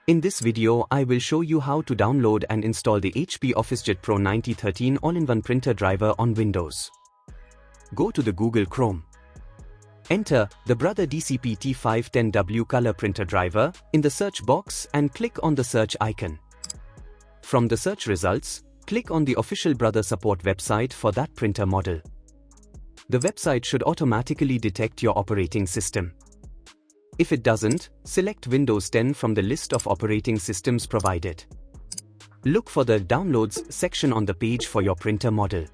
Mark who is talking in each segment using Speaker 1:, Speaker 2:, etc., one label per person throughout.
Speaker 1: In this video, I will show you how to download and install the HP OfficeJet Pro 9013 all-in-one printer driver on Windows. Go to the Google Chrome. Enter the Brother DCP T510W color printer driver in the search box and click on the search icon. From the search results, click on the official Brother support website for that printer model. The website should automatically detect your operating system. If it doesn't, select Windows 10 from the list of operating systems provided. Look for the Downloads section on the page for your printer model.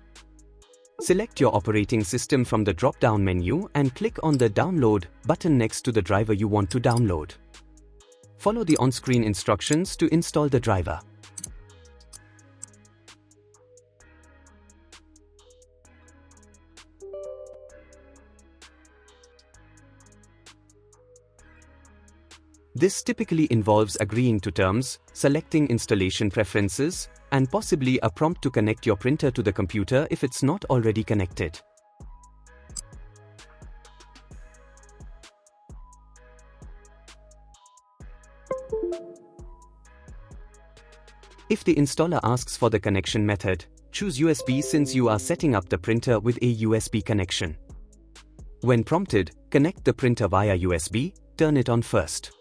Speaker 1: Select your operating system from the drop-down menu and click on the Download button next to the driver you want to download. Follow the on-screen instructions to install the driver. This typically involves agreeing to terms, selecting installation preferences, and possibly a prompt to connect your printer to the computer if it's not already connected. If the installer asks for the connection method, choose USB since you are setting up the printer with a USB connection. When prompted, connect the printer via USB, turn it on first.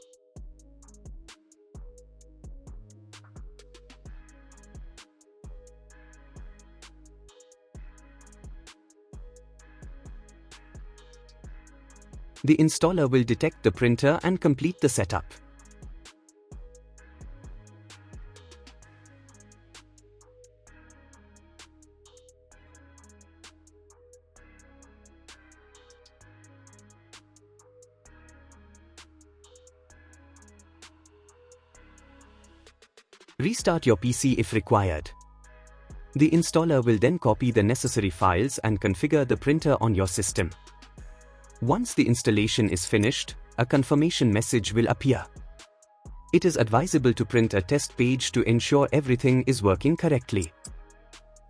Speaker 1: The installer will detect the printer and complete the setup. Restart your PC if required. The installer will then copy the necessary files and configure the printer on your system. Once the installation is finished, a confirmation message will appear. It is advisable to print a test page to ensure everything is working correctly.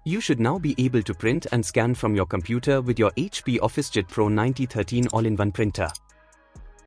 Speaker 1: You should now be able to print and scan from your computer with your HP OfficeJet Pro 9013 all-in-one printer.